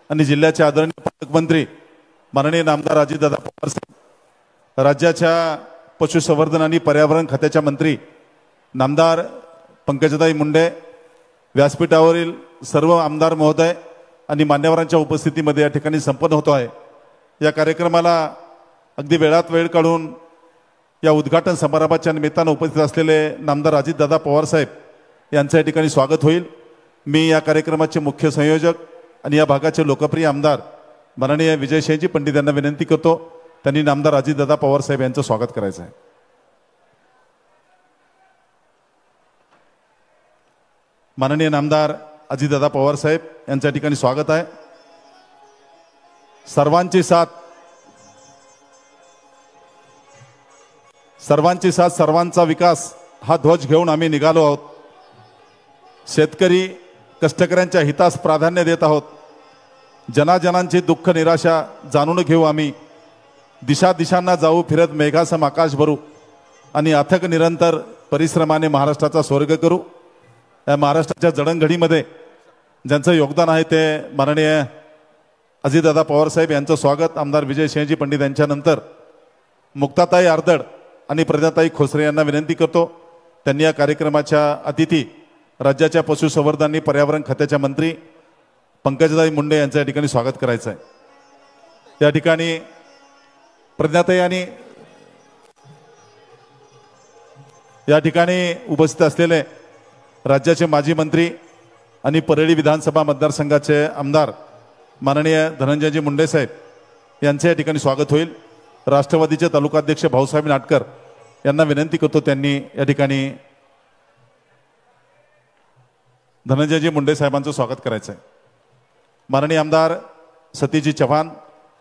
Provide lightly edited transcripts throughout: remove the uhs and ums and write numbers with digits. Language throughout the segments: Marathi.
आणि जिल्ह्याचे आदरणीय पालकमंत्री माननीय नामदार अजितदादा पवार साहेब, राज्याच्या पशुसंवर्धन आणि पर्यावरण खात्याच्या मंत्री नामदार पंकजाताई मुंडे, व्यासपीठावरील सर्व आमदार महोदय आणि मान्यवरांच्या उपस्थितीमध्ये या ठिकाणी संपन्न होतो आहे। या कार्यक्रमाला अगदी वेळात वेळ काढून या उद्घाटन समारंभाच्या निमित्तानं उपस्थित असलेले नामदार अजितदादा पवार साहेब यांचं या ठिकाणी स्वागत होईल। मी या कार्यक्रमाचे मुख्य संयोजक आणि या भागाचे लोकप्रिय आमदार माननीय विजयसिंहजी पंडित यांना विनंती करतो, त्यांनी नामदार अजितदादा पवार साहेब यांचं स्वागत करायचं आहे। माननीय नामदार अजितदादा पवार साहेब यांच्या ठिकाणी स्वागत आहे। सर्वांची साथ सर्वांचा विकास हा ध्वज घेऊन आम्ही निघालो आहोत। शेतकरी कष्टकऱ्यांच्या हितास प्राधान्य देत आहोत। जनाजनांची दुःख निराशा जाणून घेऊ आम्ही। दिशांना जाऊ फिरत मेघासम आकाश भरू आणि अथक निरंतर परिश्रमाने महाराष्ट्राचा स्वर्ग करू। या महाराष्ट्राच्या जडणघडीमध्ये ज्यांचं योगदान आहे ते माननीय अजितदादा पवार साहेब यांचं स्वागत आमदार विजयसिंहजी पंडित यांच्यानंतर मुक्ताताई आर्दड आणि प्रज्ञाताई खोसरे यांना विनंती करतो, त्यांनी या कार्यक्रमाच्या अतिथी राज्याच्या पशुसंवर्धन आणि पर्यावरण खात्याच्या मंत्री पंकजाताई मुंडे यांचं या ठिकाणी स्वागत करायचं आहे। या ठिकाणी प्रज्ञाताई आणि या ठिकाणी उपस्थित असलेले राज्याचे माजी मंत्री आणि परळी विधानसभा मतदारसंघाचे आमदार माननीय धनंजयजी मुंडे साहेब यांचे या ठिकाणी स्वागत होईल। राष्ट्रवादीचे तालुकाध्यक्ष भाऊसाहेब नाटकर यांना विनंती करतो, त्यांनी या ठिकाणी धनंजयजी मुंडे साहेबांचं स्वागत करायचं आहे। माननीय आमदार सतीजी चव्हाण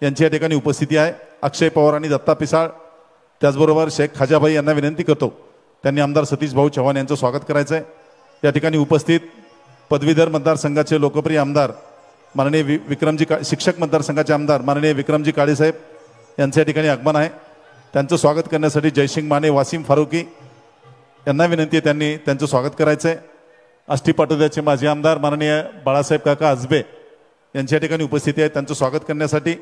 यांची या ठिकाणी उपस्थिती आहे। अक्षय पवार आणि दत्ता पिसाळ त्याचबरोबर शेख खाजाभाई यांना विनंती करतो, त्यांनी आमदार सतीश भाऊ चव्हाण यांचं स्वागत करायचं आहे। या ठिकाणी उपस्थित पदवीधर मतदारसंघाचे लोकप्रिय आमदार माननीय विक्रमजी शिक्षक मतदारसंघाचे आमदार माननीय विक्रमजी काळेसाहेब यांचे या ठिकाणी आगमन आहे। त्यांचं स्वागत करण्यासाठी जयसिंग माने, वासिम फारुकी यांना विनंती आहे, त्यांनी त्यांचं स्वागत करायचं आहे। आष्टी पाटोद्याचे माजी आमदार माननीय बाळासाहेब काका आजबे यांची या ठिकाणी उपस्थिती आहे। त्यांचं स्वागत करण्यासाठी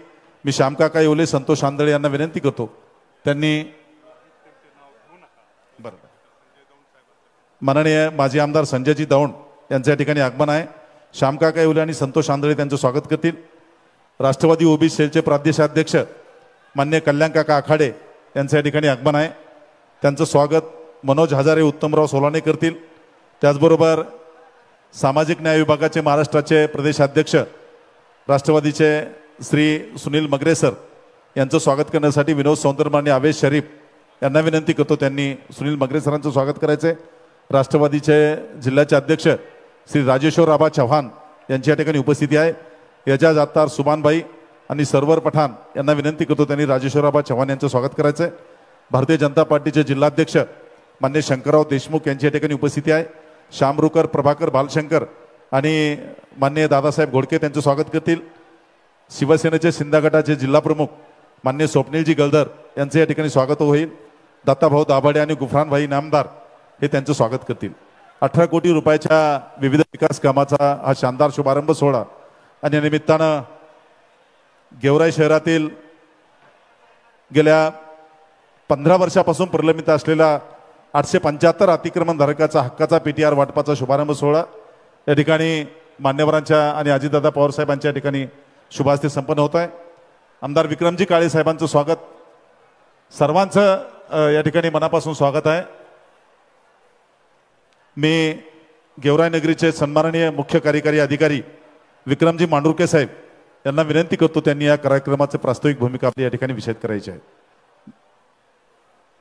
मी श्यामकाका येवले, संतोष आंदळे यांना विनंती करतो, त्यांनी माननीय माजी आमदार संजयजी दौंड यांच्या या ठिकाणी आगमन आहे। श्यामकाका येवले आणि संतोष आंदळे त्यांचं स्वागत करतील। राष्ट्रवादी ओबीसी सेलचे प्रादेशिकाध्यक्ष मान्य कल्याणकाका आखाडे यांचं या ठिकाणी आगमन आहे, त्यांचं स्वागत मनोज हजारे, उत्तमराव सोलाने करतील। त्याचबरोबर सामाजिक न्याय विभागाचे महाराष्ट्राचे प्रदेशाध्यक्ष राष्ट्रवादीचे श्री सुनील मगरे सर यांचं स्वागत करण्यासाठी विनोद सौंदर्य आणि आवेश शरीफ यांना विनंती करतो, त्यांनी सुनील मगरे सरांचं स्वागत करायचं आहे। राष्ट्रवादीचे जिल्ह्याचे अध्यक्ष श्री राजेश्वर आबा चव्हाण यांची या ठिकाणी उपस्थिती आहे। एजाज अत्तार, सुभानभाई आणि सरवर पठाण यांना विनंती करतो, त्यांनी राजेश्वर आबा चव्हाण यांचं स्वागत करायचं आहे। भारतीय जनता पार्टीचे जिल्हाध्यक्ष मान्य शंकरराव देशमुख यांची या ठिकाणी उपस्थिती आहे। श्यामरुकर, प्रभाकर भालशंकर आणि मान्य दादासाहेब घोडके त्यांचं स्वागत करतील। शिवसेनेचे सिंधा गटाचे जिल्हा प्रमुख मान्य स्वप्नीलजी गलदर यांचं या ठिकाणी स्वागत होईल। दत्ताभाऊ दाभाडे आणि गुफरानभाई नामदार हे त्यांचं स्वागत करतील। 18 कोटी रुपयाच्या विविध विकास कामाचा हा शानदार शुभारंभ सोहळा आणि या निमित्तानं गेवराई शहरातील गेल्या 15 वर्षापासून प्रलंबित असलेला 875 अतिक्रमणधारकाचा हक्काचा पीटीआर वाटपाचा शुभारंभ सोहळा या ठिकाणी मान्यवरांच्या आणि अजितदादा पवार साहेबांच्या ठिकाणी शुभास्ते संपन्न होत आहे। आमदार विक्रमजी काळे साहेबांचं स्वागत, सर्वांचं या ठिकाणी मनापासून स्वागत आहे। मी गेवराई नगरीचे सन्माननीय मुख्य कार्यकारी अधिकारी विक्रमजी मांडुरके साहेब यांना विनंती करतो, त्यांनी या कार्यक्रमाचे प्रास्ताविक भूमिका आपली या ठिकाणी विषद करायची आहे।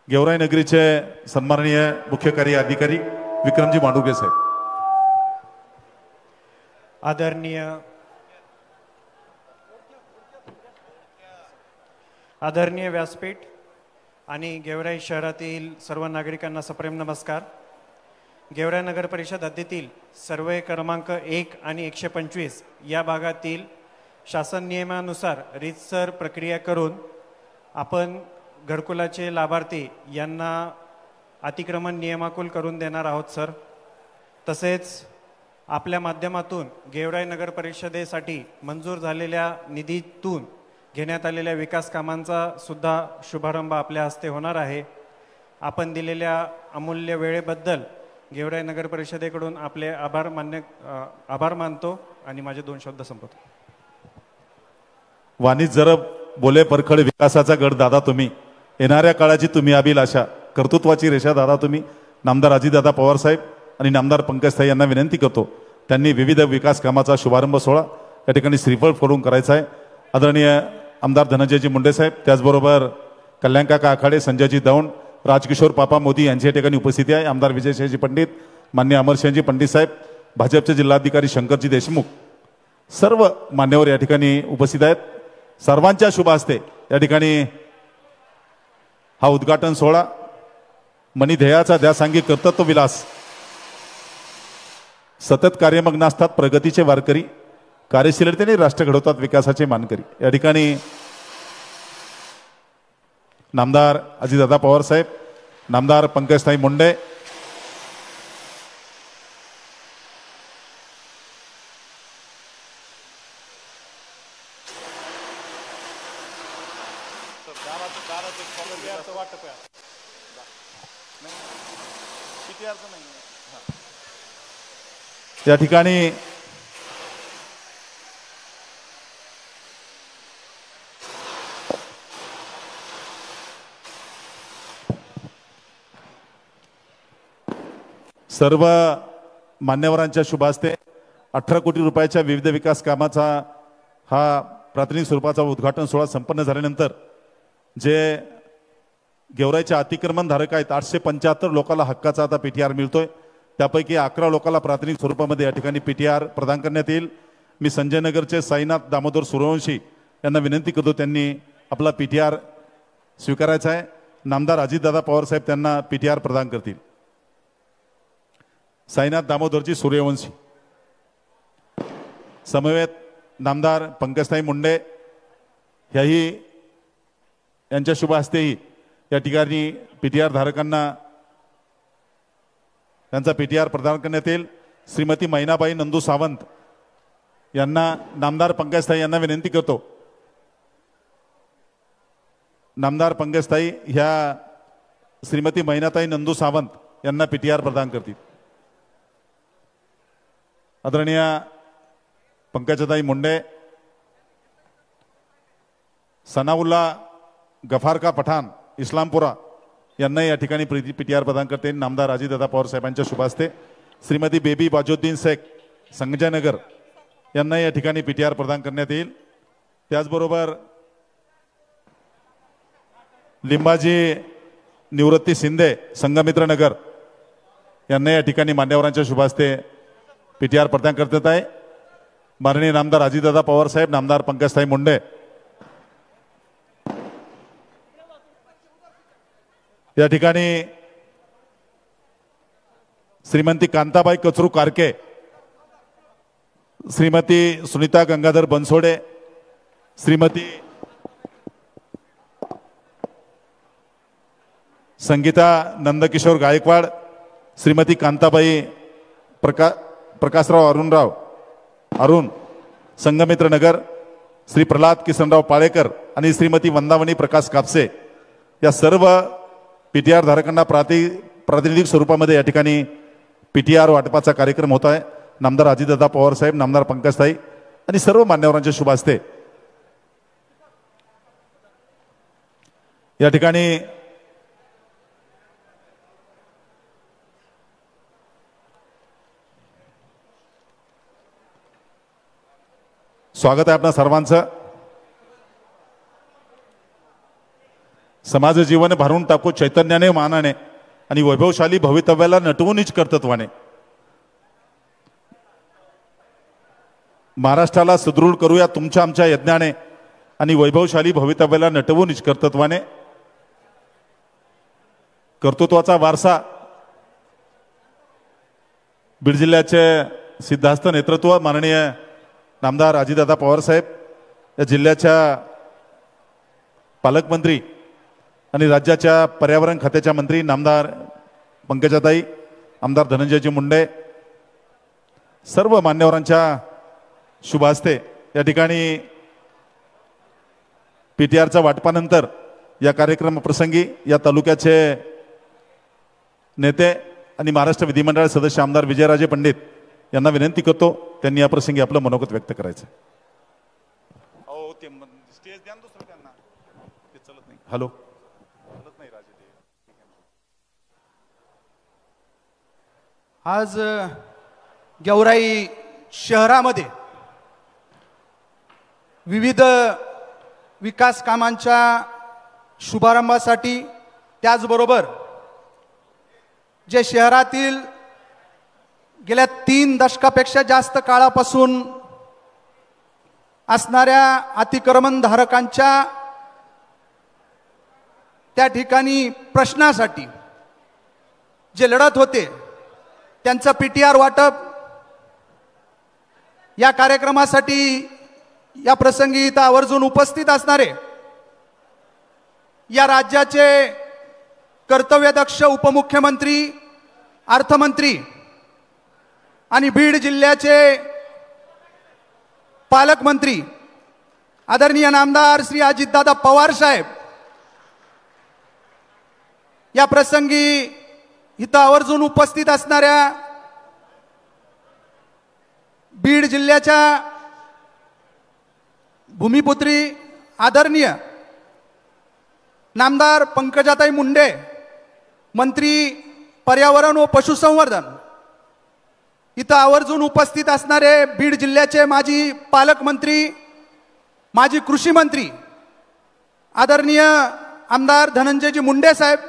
गेवराई नगरीचे सन्माननीय मुख्य कार्य अधिकारी विक्रमजी मांडुरके साहेब। आदरणीय व्यासपीठ आणि गेवराई शहरातील सर्व नागरिकांना सप्रेम नमस्कार। गेवराई नगर परिषद हद्दीतील सर्वे क्रमांक 1 आणि 125 या भागातील शासन नियमानुसार रीतसर प्रक्रिया करून आपण घरकुलाचे लाभार्थी यांना अतिक्रमण नियमाकुल करून देणार आहोत सर। तसेच आपल्या माध्यमातून गेवराई नगर परिषदेसाठी मंजूर झालेल्या निधीतून घेण्यात आलेल्या विकास कामांचा सुद्धा शुभारंभ आपल्या हस्ते होणार आहे. आपण दिलेल्या अमूल्य वेळेबद्दल गेवराई नगर परिषदेकडून आपले आभार मानतो आणि माझे 2 शब्द संपवतो. वाणी जरब बोले परखड विकासाचा गड दादा तुम्ही, येणाऱ्या काळाची तुम्ही अभिलाषा, कर्तृत्वाची रेषा दादा तुम्ही. नामदार अजितदादा पवार साहेब आणि नामदार पंकजताई यांना विनंती करतो, त्यांनी विविध विकास कामाचा शुभारंभ सोहळा या ठिकाणी श्रीफळ फोडून करायचा आहे. आदरणीय आमदार धनंजयजी मुंडे साहेब, त्याचबरोबर कल्याणकाका आखाडे, संजयजी दौंड, राजकिशोर पापा मोदी यांची या ठिकाणी उपस्थिती आहे. आमदार विजयसिंहजी पंडित, मान्य अमरसिंहजी पंडित साहेब, भाजपचे जिल्हाधिकारी शंकरजी देशमुख, सर्व मान्यवर या ठिकाणी उपस्थित आहेत. सर्वांच्या शुभ हस्ते या ठिकाणी हा उद्घाटन सोहळा मनीध्येयाचा ध्यासांगी कर्तृत्व विलास, सतत कार्यमग्न असतात प्रगतीचे वारकरी, कार्यशीलतेने राष्ट्र घडवतात विकासाचे मानकरी. या ठिकाणी नामदार अजितदादा पवार साहेब, नामदार पंकजताई मुंडे, या ठिकाणी सर्व मान्यवरांच्या शुभ हस्ते 18 कोटी रुपयाच्या विविध विकास कामाचा हा प्राथमिक स्वरूपाचा उद्घाटन सोहळा संपन्न झाल्यानंतर जे गेवराईचे अतिक्रमण धारक आहेत 875 लोकांना हक्काचा आता पीटीआर मिळतोय. त्यापैकी 11 लोकांना प्राथमिक स्वरूपामध्ये या ठिकाणी पीटीआर प्रदान करण्यात येईल. मी संजयनगरचे साईनाथ दामोदर सूर्यवंशी यांना विनंती करतो, त्यांनी आपला पीटीआर स्वीकारायचा आहे. नामदार अजितदादा पवार साहेब त्यांना पीटीआर प्रदान करतील. साईनाथ दामोदरजी सूर्यवंशी, समवेत नामदार पंकजताई मुंडे ह्याही यांच्या शुभ हस्तेही या ठिकाणी पीटीआर धारकांना त्यांचा पीटीआर प्रदान करण्यात येईल. श्रीमती मैनाबाई नंदू सावंत यांना नामदार पंकजताई यांना विनंती करतो, नामदार पंकजताई ह्या श्रीमती मैनाताई नंदू सावंत यांना पीटीआर प्रदान करतील. आदरणीय पंकजताई मुंडे, सनाउल्ला गफारका पठाण इस्लामपुरा यांना या ठिकाणी पीटीआर प्रदान करते. नामदार अजितदादा पवार साहेबांच्या शुभ हस्ते श्रीमती बेबी बाजुद्दीन शेख संजयनगर यांना या ठिकाणी पीटीआर प्रदान करण्यात येईल. त्याचबरोबर लिंबाजी निवृत्ती शिंदे संघमित्र नगर यांना या ठिकाणी मान्यवरांच्या शुभ हस्ते पीटीआर प्रदान करण्यात आहे. माननीय नामदार अजितदादा पवार साहेब, नामदार पंकजताई मुंडे या ठिकाणी श्रीमती कांताबाई कचरू कारके, श्रीमती सुनीता गंगाधर बनसोडे, श्रीमती संगीता नंदकिशोर गायकवाड, श्रीमती कांताबाई प्रकाशराव अरुण संघमित्र नगर, श्री प्रल्हाद किसनराव पाळेकर आणि श्रीमती वंदावणी प्रकाश कापसे या सर्व पीटीआर धारकांना प्रातिनिधिक स्वरूपामध्ये या ठिकाणी पीटीआर वाटपाचा कार्यक्रम होत आहे. नामदार अजितदादा पवार साहेब, नामदार पंकजताई आणि सर्व मान्यवरांच्या शुभ हस्ते या ठिकाणी स्वागत आहे आपणा सर्वांचं. समाज जीवन भरून टाकू चैतन्याने, मानाने आणि वैभवशाली भवितव्याला नटवूनच कर्तृत्वाने महाराष्ट्राला सुदृढ करूया तुमच्या आमच्या यज्ञाने आणि वैभवशाली भवितव्याला नटवूनच कर्तृत्वाने. कर्तृत्वाचा वारसा बीड जिल्ह्याचे सिद्धहस्त नेतृत्व माननीय नामदार अजितदादा पवार साहेब, या जिल्ह्याच्या पालकमंत्री आणि राज्याच्या पर्यावरण खात्याच्या मंत्री नामदार पंकजाताई, आमदार धनंजयजी मुंडे, सर्व मान्यवरांच्या शुभ हस्ते या ठिकाणी पीटीआरच्या वाटपानंतर या कार्यक्रमाप्रसंगी या तालुक्याचे नेते आणि महाराष्ट्र विधिमंडळ सदस्य आमदार विजयराजे पंडित यांना विनंती करतो त्यांनी या प्रसंगी आपलं मनोगत व्यक्त करायचं. स्टेज द्या दुसरं त्यांना, ते चलत नाही. हॅलो, चलत नाही राजे. आज गेवराई शहरामध्ये विविध विकास कामांच्या शुभारंभासाठी, त्याचबरोबर जे शहरातील गेल्या 3 दशकापेक्षा जास्त काळापासून असणाऱ्या अतिक्रमणधारकांच्या त्या ठिकाणी प्रश्नासाठी जे लढत होते त्यांचं पीटीआर वाटप, या कार्यक्रमासाठी या प्रसंगी इथं आवर्जून उपस्थित असणारे या राज्याचे कर्तव्यदक्ष उपमुख्यमंत्री, अर्थमंत्री आणि बीड जिल्ह्याचे पालकमंत्री आदरणीय नामदार श्री अजितदादा पवार साहेब, या प्रसंगी इथं आवर्जून उपस्थित असणाऱ्या बीड जिल्ह्याच्या भूमिपुत्री आदरणीय नामदार पंकजाताई मुंडे, मंत्री पर्यावरण व पशुसंवर्धन, इथं आवर्जून उपस्थित असणारे बीड जिल्ह्याचे माजी पालकमंत्री, माजी कृषी मंत्री आदरणीय आमदार धनंजयजी मुंडे साहेब,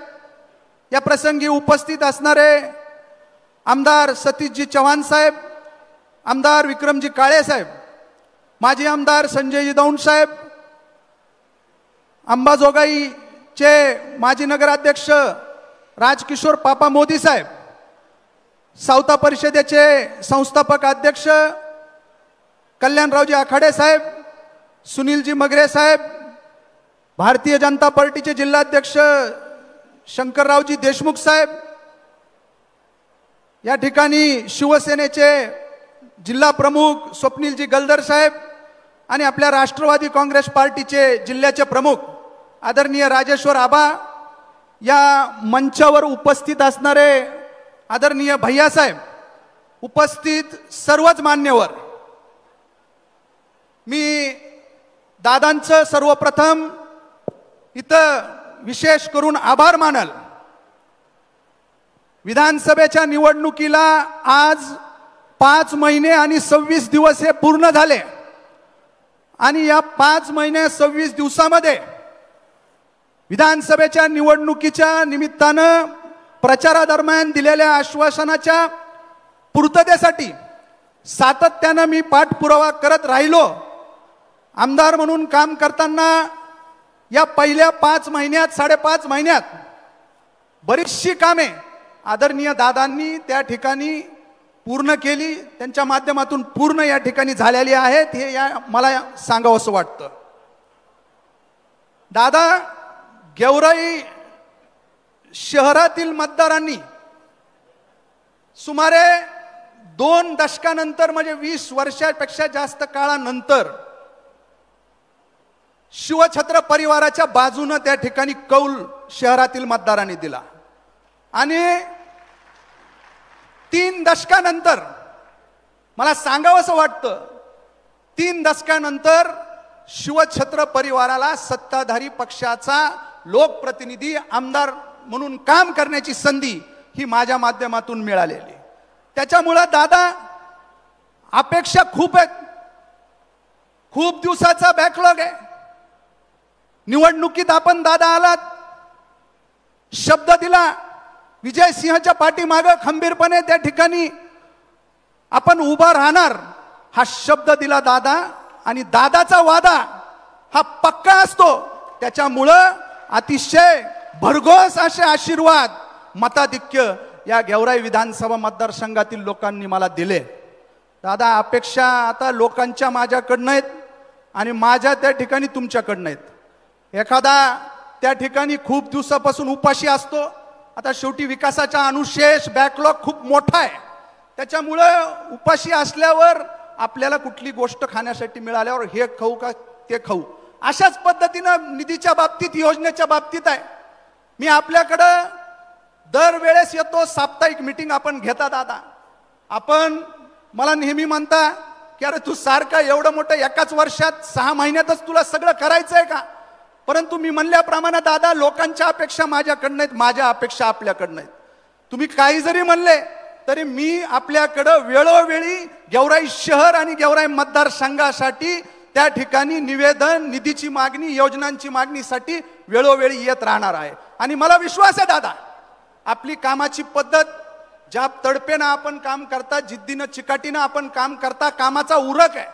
या प्रसंगी उपस्थित असणारे आमदार सतीशजी चव्हाण साहेब, आमदार विक्रमजी काळे साहेब, माजी आमदार संजयजी दौंड साहेब, अंबाजोगाईचे माजी नगराध्यक्ष राजकिशोर पापा मोदी साहेब, सावता परिषदेचे संस्थापक अध्यक्ष कल्याणरावजी आखाडे साहेब, सुनीलजी मगरे साहेब, भारतीय जनता पार्टीचे जिल्हाध्यक्ष शंकररावजी देशमुख साहेब, या ठिकाणी शिवसेनेचे जिल्हा प्रमुख स्वप्नीलजी गलदर साहेब आणि आपल्या राष्ट्रवादी काँग्रेस पार्टीचे जिल्ह्याचे प्रमुख आदरणीय राजेश्वर आबा, या मंचावर उपस्थित असणारे आदरणीय भैया साहेब, उपस्थित सर्वच मान्यवर, मी दादांचं सर्वप्रथम इथं विशेष करून आभार मानल. विधानसभेच्या निवडणुकीला आज 5 महिने आणि 26 दिवस हे पूर्ण झाले आणि या 5 महिने 26 दिवसामध्ये विधानसभेच्या निवडणुकीच्या निमित्तानं प्रचारादरम्यान दिलेल्या आश्वासनाच्या पूर्ततेसाठी सातत्यानं मी पाठपुरावा करत राहिलो. आमदार म्हणून काम करताना या पहिल्या 5 महिन्यात 5.5 महिन्यात बरीचशी कामे आदरणीय दादांनी त्या ठिकाणी पूर्ण केली, त्यांच्या माध्यमातून पूर्ण या ठिकाणी झालेली आहेत, हे मला सांगावंसं वाटतं. दादा, गेवराई शहरातील मतदारांनी सुमारे 2 दशकानंतर म्हणजे 20 वर्षापेक्षा जास्त काळानंतर शिवछत्र परिवाराच्या बाजूने त्या ठिकाणी कौल शहरातील मतदारांनी दिला आणि 3 दशकानंतर मला सांगावंसं वाटतं, 3 दशकानंतर शिवछत्र परिवाराला सत्ताधारी पक्षाचा लोकप्रतिनिधी आमदार म्हणून काम करण्याची संधी ही माझ्या माध्यमातून मिळालेली. त्याच्यामुळे दादा, अपेक्षा खूप आहेत, खूप दिवसाचा बॅकलॉग आहे. निवडणुकीत आपण दादा आलात, शब्द दिला, विजय सिंहच्या पाठीमागे खंबीरपणे त्या ठिकाणी आपण उभा राहणार, हा शब्द दिला दादा, आणि दादाचा वादा हा पक्का असतो. त्याच्यामुळं अतिशय भरघोस असे आशीर्वाद, मताधिक्य या गेवराई विधानसभा मतदारसंघातील लोकांनी मला दिले. दादा, अपेक्षा आता लोकांच्या माझ्याकडनं आहेत आणि माझ्या त्या ठिकाणी तुमच्याकडनं आहेत. एखादा त्या ठिकाणी खूप दिवसापासून उपाशी असतो, आता शेवटी विकासाचा अनुशेष बॅकलॉग खूप मोठा आहे, त्याच्यामुळं उपाशी असल्यावर आपल्याला कुठली गोष्ट खाण्यासाठी मिळाल्यावर हे खाऊ का ते खाऊ, अशाच पद्धतीनं निधीच्या बाबतीत, योजनेच्या बाबतीत आहे. मी आपल्याकडं दरवेळेस येतो, साप्ताहिक मीटिंग आपण घेता दादा. आपण मला नेहमी म्हणता की अरे तू सारखा एवढं मोठं एकाच वर्षात 6 महिन्यातच तुला सगळं करायचं आहे का? परंतु मी म्हणल्याप्रमाणे दादा, लोकांच्या अपेक्षा माझ्याकडनं आहेत, माझ्या अपेक्षा आपल्याकडनं आहेत. तुम्ही काही जरी म्हणले तरी मी आपल्याकडं वेळोवेळी गेवराई शहर आणि गेवराई मतदारसंघासाठी त्या ठिकाणी निवेदन, निधीची मागणी, योजनांची मागणीसाठी वेळोवेळी येत राहणार आहे. आणि मला विश्वास आहे दादा, आपली कामाची पद्धत, ज्या तडपेनं आपण काम करता, जिद्दीनं चिकाटीनं आपण काम करता, कामाचा उरक आहे.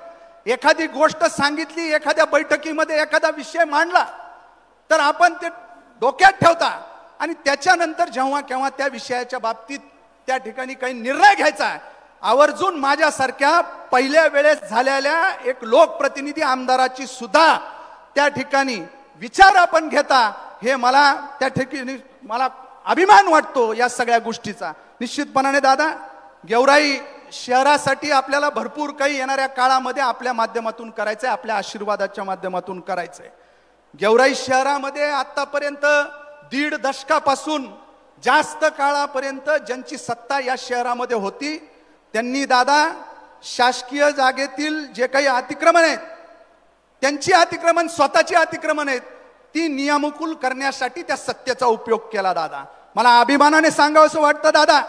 एखादी गोष्ट सांगितली, एखाद्या बैठकीमध्ये एखादा विषय मांडला तर आपण ते डोक्यात ठेवता आणि त्याच्यानंतर जेव्हा केव्हा त्या विषयाच्या बाबतीत त्या ठिकाणी काही निर्णय घ्यायचा आहे, आवर्जून माझ्यासारख्या पहिल्या वेळेस झालेल्या एक लोकप्रतिनिधी आमदाराची सुद्धा त्या ठिकाणी विचार आपण घेता, हे मला त्या ठिकाणी मला अभिमान वाटतो या सगळ्या गोष्टीचा. निश्चितपणाने दादा, गेवराई शहरासाठी आपल्याला भरपूर काही येणाऱ्या काळामध्ये आपल्या माध्यमातून करायचंय, आपल्या आशीर्वादाच्या माध्यमातून करायचंय. गेवराई शहरामध्ये आतापर्यंत 1.5 दशकापासून जास्त काळापर्यंत ज्यांची सत्ता या शहरामध्ये होती, त्यांनी दादा शासकीय जागेतील जे काही अतिक्रमण आहेत, त्यांची अतिक्रमण, स्वतःची अतिक्रमण आहेत, ती नियमकुल करण्यासाठी त्या सत्तेचा उपयोग केला दादा. मला अभिमानाने सांगावंसं वाटतं दादा,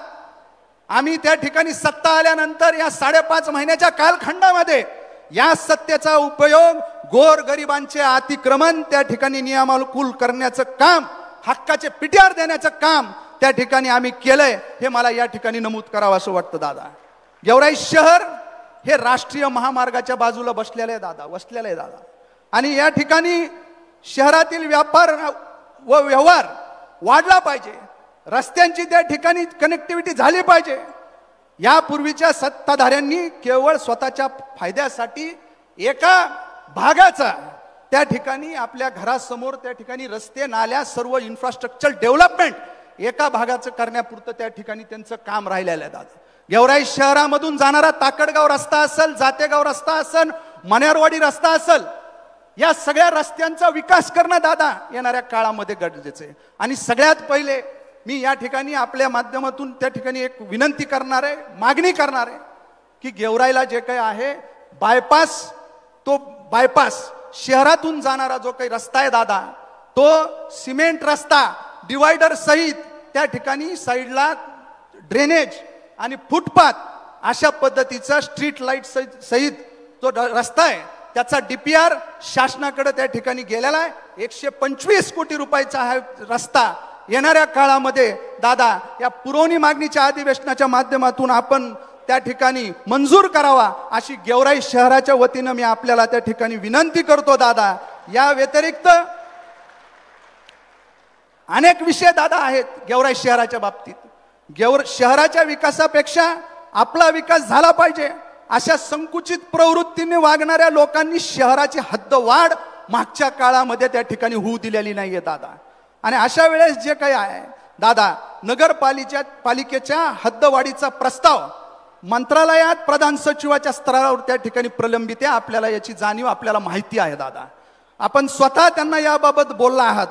आम्ही त्या ठिकाणी सत्ता आल्यानंतर या 5.5 महिन्याच्या कालखंडामध्ये या सत्तेचा उपयोग गोरगरिबांचे अतिक्रमण त्या ठिकाणी नियमानुकूल करण्याचं काम, हक्काचे पिट्यार देण्याचं काम त्या ठिकाणी आम्ही केलंय, हे मला या ठिकाणी नमूद करावं असं वाटतं दादा. गेवराई शहर हे राष्ट्रीय महामार्गाच्या बाजूला बसलेलं आहे दादा. आणि या ठिकाणी शहरातील व्यापार व व्यवहार वाढला पाहिजे, रस्त्यांची त्या ठिकाणी कनेक्टिव्हिटी झाली पाहिजे. यापूर्वीच्या सत्ताधाऱ्यांनी केवळ स्वतःच्या फायद्यासाठी एका भागाचा त्या ठिकाणी आपल्या घरासमोर त्या ठिकाणी रस्ते, नाल्या, सर्व इन्फ्रास्ट्रक्चर डेव्हलपमेंट एका भागाचं करण्यापुरतं त्या ठिकाणी त्यांचं काम राहिलेलं आहे दादा. गेवराई शहरामधून जाणारा ताकडगाव रस्ता असेल, जातेगाव रस्ता असेल, मनेरवाडी रस्ता असेल, या सगळ्या रस्त्यांचा विकास करणं दादा येणाऱ्या काळामध्ये गरजेचं आहे. आणि सगळ्यात पहिले मी या ठिकाणी आपल्या माध्यमातून त्या ठिकाणी एक विनंती करणार आहे, मागणी करणार आहे की गेवराईला जे काही आहे बायपास, तो बायपास शहरातून जाणारा जो काही रस्ता आहे दादा, तो सिमेंट रस्ता डिवायडर सहित त्या ठिकाणी साईडला ड्रेनेज आणि फुटपाथ अशा पद्धतीचा स्ट्रीट लाईट सहित तो रस्ता आहे, त्याचा DPR शासनाकडे त्या ठिकाणी गेलेला आहे. 125 कोटी रुपयाचा हा रस्ता येणाऱ्या काळामध्ये दादा या पुरवणी मागणीच्या अधिवेशनाच्या माध्यमातून आपण त्या ठिकाणी मंजूर करावा अशी गेवराई शहराच्या वतीनं मी आपल्याला त्या ठिकाणी विनंती करतो दादा. या व्यतिरिक्त अनेक विषय दादा आहेत गेवराई शहराच्या बाबतीत. शहराच्या विकासापेक्षा आपला विकास झाला पाहिजे अशा संकुचित प्रवृत्तीने वागणाऱ्या लोकांनी शहराची हद्दवाढ मागच्या काळामध्ये त्या ठिकाणी होऊ दिलेली नाहीये दादा. आणि अशा वेळेस जे काही आहे दादा, नगरपालिकेच्या हद्दवाढीचा प्रस्ताव मंत्रालयात प्रधान सचिवाच्या स्तरावर त्या ठिकाणी प्रलंबित आहे. आपल्याला याची जाणीव, आपल्याला माहिती आहे दादा. आपण स्वतः त्यांना याबाबत बोलला आहात.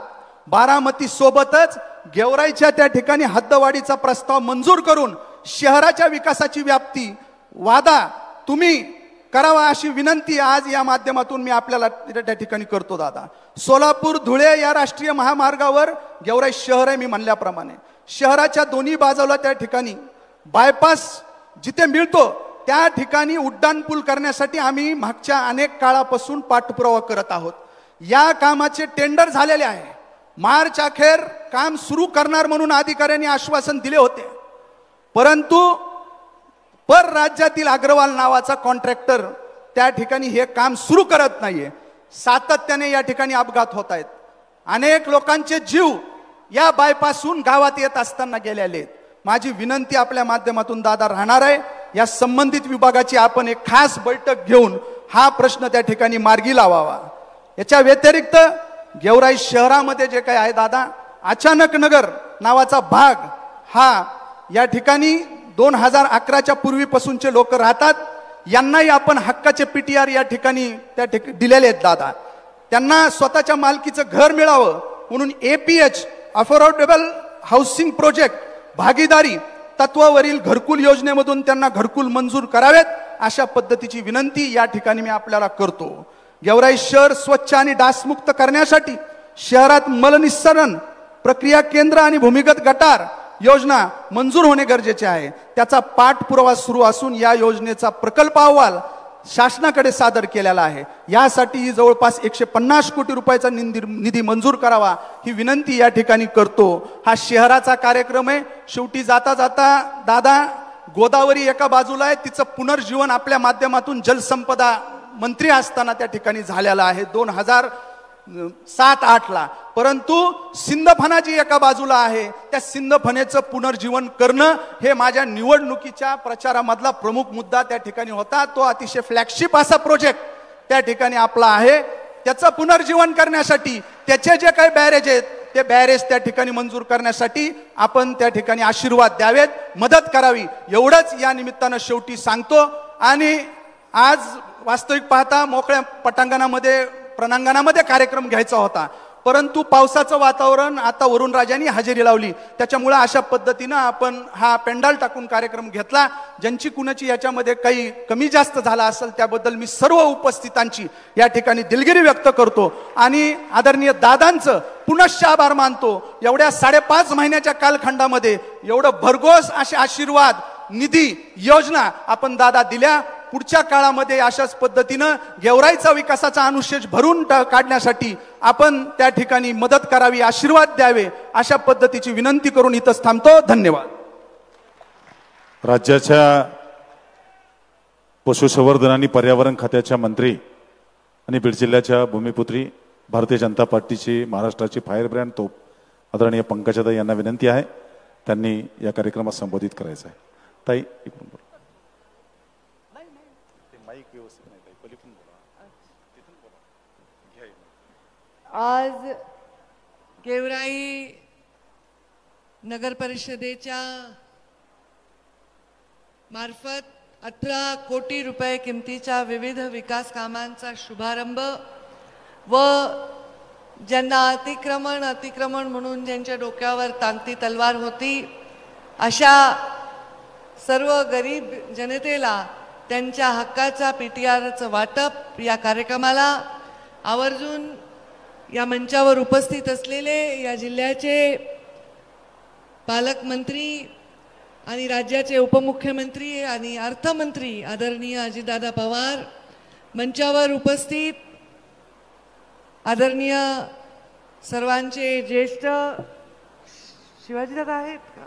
बारामती सोबतच गेवराईच्या त्या ठिकाणी हद्दवाढीचा प्रस्ताव मंजूर करून शहराच्या विकासाची व्याप्ती वादा तुम्ही करावा अशी विनंती आज या माध्यमातून मी आपल्याला त्या ठिकाणी करतो दादा. सोलापूर धुळे या राष्ट्रीय महामार्गावर गेवराई शहर आहे. मी म्हणल्याप्रमाणे शहराच्या दोन्ही बाजूला त्या ठिकाणी बायपास जिथे मिळतो त्या ठिकाणी उड्डाणपूल करण्यासाठी आम्ही मागच्या अनेक काळापासून पाठपुरावा करत आहोत. या कामाचे टेंडर झालेले आहे. मार्च अखेर काम सुरू करणार म्हणून अधिकाऱ्यांनी आश्वासन दिले होते, परंतु परराज्यातील अग्रवाल नावाचा कॉन्ट्रॅक्टर त्या ठिकाणी हे काम सुरू करत नाहीये. सातत्याने या ठिकाणी अपघात होत आहेत. अनेक लोकांचे जीव या बायपासून गावात येत असताना गेलेले आहेत. माझी विनंती आपल्या माध्यमातून दादा राहणार आहे, या संबंधित विभागाची आपण एक खास बैठक घेऊन हा प्रश्न त्या ठिकाणी मार्गी लावावा. याच्या व्यतिरिक्त गेवराई शहरामध्ये जे काही आहे दादा, अचानक नगर नावाचा भाग हा या ठिकाणी 2011च्या पूर्वीपासूनचे लोक राहतात. यांनाही आपण हक्काचे PTR या ठिकाणी दिलेले आहेत दादा. त्यांना स्वतःच्या मालकीचं घर मिळावं म्हणून APH अफोर्डेबल हाऊसिंग प्रोजेक्ट भागीदारी तत्वावरील घरकुल योजनेमधून त्यांना घरकुल मंजूर करावेत अशा पद्धतीची विनंती या ठिकाणी मी आपल्याला करतो. गेवराई शहर स्वच्छ आणि डासमुक्त करण्यासाठी शहरात मलनिस्सरण प्रक्रिया केंद्र आणि भूमिगत गटार योजना मंजूर होणे गरजेचे आहे. त्याचा पाठपुरावा सुरू असून या योजनेचा प्रकल्प अहवाल शासनाकडे सादर केलेला आहे. यासाठी जवळपास 150 कोटी रुपयाचा निधी मंजूर करावा ही विनंती या ठिकाणी करतो. हा शहराचा कार्यक्रम आहे. शेवटी जाता जाता दादा, गोदावरी एका बाजूला आहे, तिचं पुनर्जीवन आपल्या माध्यमातून जलसंपदा मंत्री असताना त्या ठिकाणी झालेला आहे 2007-8ला. परंतु सिंदफणा जी एका बाजूला आहे त्या सिंदफणेचं पुनर्जीवन करणं हे माझ्या निवडणुकीच्या प्रचारामधला प्रमुख मुद्दा त्या ठिकाणी होता. तो अतिशय फ्लॅगशिप असा प्रोजेक्ट त्या ठिकाणी आपला आहे. त्याचं पुनर्जीवन करण्यासाठी त्याचे जे काही बॅरेज आहेत ते बॅरेज त्या ठिकाणी मंजूर करण्यासाठी आपण त्या ठिकाणी आशीर्वाद द्यावेत, मदत करावी, एवढंच या निमित्तानं शेवटी सांगतो. आणि आज वास्तविक पाहता मोकळ्या पटांगणामध्ये प्रणांगणामध्ये कार्यक्रम घ्यायचा होता, परंतु पावसाचं वातावरण आता वरुण राजांनी हजेरी लावली, त्याच्यामुळे अशा पद्धतीनं आपण हा पेंडाल टाकून कार्यक्रम घेतला. ज्यांची कुणाची याच्यामध्ये काही कमी जास्त झाला असेल त्याबद्दल मी सर्व उपस्थितांची या ठिकाणी दिलगिरी व्यक्त करतो आणि आदरणीय दादांचं पुनश्च आभार मानतो. एवढ्या 5.5 महिन्याच्या कालखंडामध्ये एवढं भरघोस असे आशीर्वाद, निधी, योजना आपण दादा दिल्या. पुढच्या काळामध्ये अशाच पद्धतीनं गेवराईचा विकासाचा अनुशेष भरून काढण्यासाठी आपण त्या ठिकाणी मदत करावी, आशीर्वाद द्यावे अशा पद्धतीची विनंती करून इथंच थांबतो. धन्यवाद. राज्याच्या पशुसंवर्धन आणि पर्यावरण खात्याच्या मंत्री आणि बीड जिल्ह्याच्या भूमिपुत्री, भारतीय जनता पार्टीची महाराष्ट्राची फायर ब्रँड तोप आदरणीय पंकजाताई यांना विनंती आहे, त्यांनी या कार्यक्रमात संबोधित करायचं आहे. ताई इकडून बोला. आज गेवराई नगर परिषदेच्या मार्फत 18 कोटी रुपये किमतीच्या विविध विकास कामांचा शुभारंभ व ज्यांना अतिक्रमण म्हणून ज्यांच्या डोक्यावर तांगती तलवार होती अशा सर्व गरीब जनतेला त्यांच्या हक्काचा PTRचं वाटप या कार्यक्रमाला आवर्जून या मंचावर उपस्थित असलेले या जिल्ह्याचे पालकमंत्री आणि राज्याचे उपमुख्यमंत्री आणि अर्थमंत्री आदरणीय अजितदादा पवार, मंचावर उपस्थित आदरणीय सर्वांचे ज्येष्ठ शिवाजीदादा आहेत का?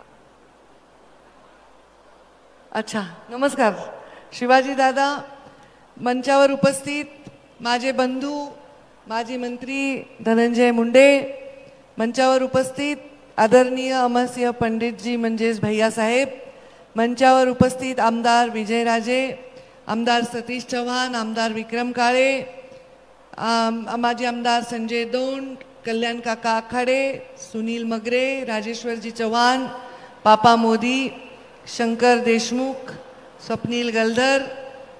अच्छा, नमस्कार. शिवाजीदादा, मंचावर उपस्थित माझे बंधू माजी मंत्री धनंजय मुंडे, मंचावर उपस्थित आदरणीय अमरसिंह पंडितजी म्हणजेच भैयासाहेब, मंचावर उपस्थित आमदार विजयराजे, आमदार सतीश चव्हाण, आमदार विक्रम काळे, माजी आमदार संजय दौंड, कल्याण काका आखाडे, सुनील मगरे, राजेश्वरजी चव्हाण, पापा मोदी, शंकर देशमुख, स्वप्नील गलधर,